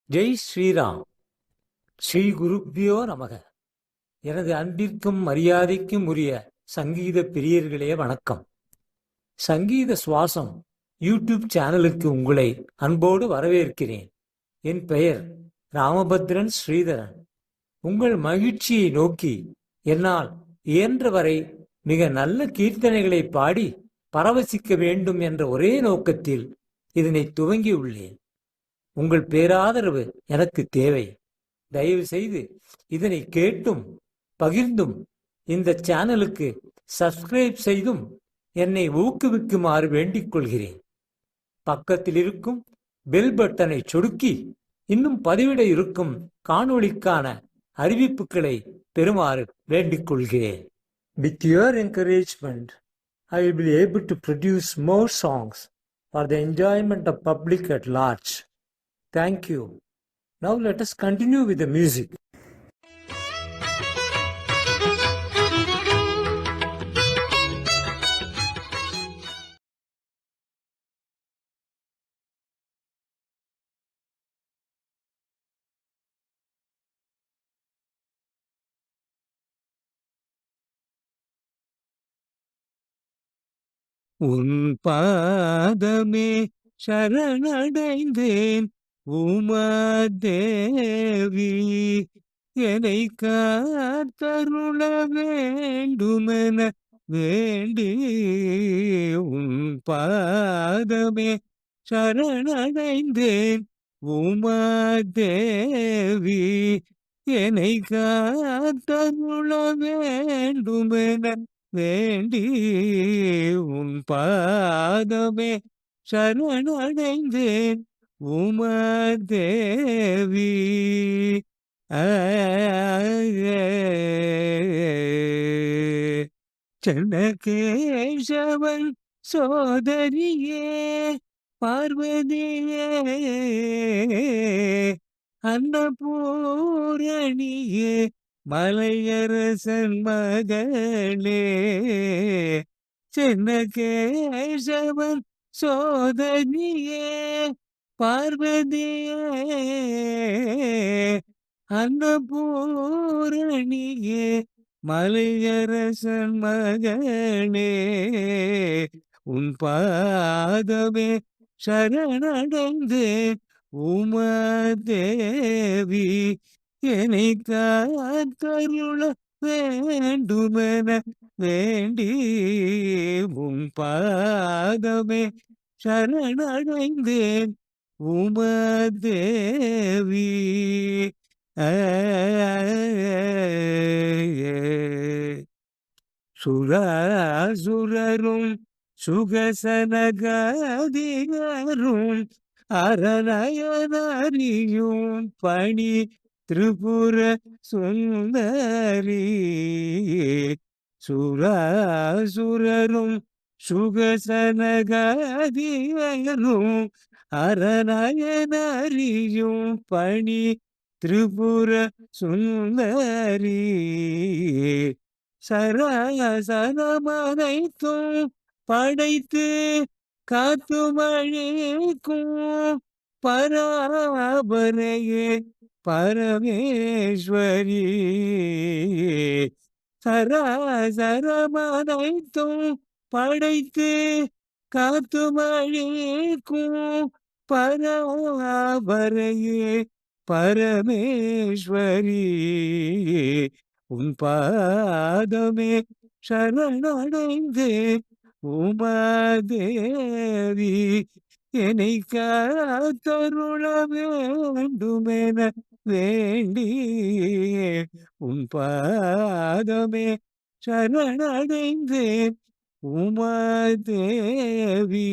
ஜெய் ஸ்ரீராம். ஸ்ரீ குருப்யோ நமக. எனது அன்பிற்கும் மரியாதைக்கும் உரிய சங்கீத பிரியர்களே வணக்கம். சங்கீத சுவாசம் யூடியூப் சேனலுக்கு உங்களை அன்போடு வரவேற்கிறேன். என் பெயர் ராமபத்ரன் ஸ்ரீதரன். உங்கள் மகிழ்ச்சியை நோக்கி என்னால் இயன்றவரை மிக நல்ல கீர்த்தனைகளை பாடி பரவசிக்க வேண்டும் என்ற ஒரே நோக்கத்தில் இதனை துவங்கியுள்ளேன். உங்கள் பேராதரவு எனக்கு தேவை. தயவு செய்து இதனை கேட்டும் பகிர்ந்தும் இந்த சேனலுக்கு சப்ஸ்கிரைப் செய்தும் என்னை ஊக்குவிக்குமாறு வேண்டிக் கொள்கிறேன். பக்கத்தில் இருக்கும் பெல் பட்டனை சொடுக்கி இன்னும் பதிவிட இருக்கும் காணொளிக்கான அறிவிப்புகளை பெறுமாறு வேண்டிக் கொள்கிறேன். With your encouragement, I will be able to produce more songs for the enjoyment of public at large. Thank you. Now let us continue with the music. உன் பாதமே சரணடைந்தேன் உமாதேவி, என்னை காத்தருள வேண்டுமென வேண்டி. உன் பாதமே சரணடைந்தேன் உமாதேவி, என்னை காத்தருள வேண்டுமென வேண்டி. உன் பாதமே சரணடைந்தேன் உமாதேவி. சென்னகேசவன் சோதரியே பார்வதியே, அன்னபூரணியே மலையரசன் மகளே. சென்னகேசவன் சோதரியே பார்வதியே, அன்னபூரணியே மலையரசன் மகளே. உன் பாதமே சரணடைந்தேன் உமாதேவி, என்னை காத்தருள வேண்டுமென வேண்டி. உன் பாதமே சரணடைந்தேன் உமாதேவி. சுராசுரரும் சுகசனகாதிகரும் அரணயனறியும் பணி திரிபுர சுந்தரி. சுராசுரரும் சுகசனகாதிகரும் அரணயனறியும் பணி திரிபுர சுந்தரி. சராசரமனைத்தும் படைத்து காத்துமழிக்கும் பராபரையே பரமேஸ்வரி. சராசரமனைத்தும் படைத்து காத்துமழிக்கும் பராபரையே பரமேஸ்வரி. உன் பாதமே சரணடைந்தேன் உமாதேவி, என்னை காத்தருள வேண்டுமென வேண்டி. உன் பாதமே சரணடைந்தேன் உமாதேவி.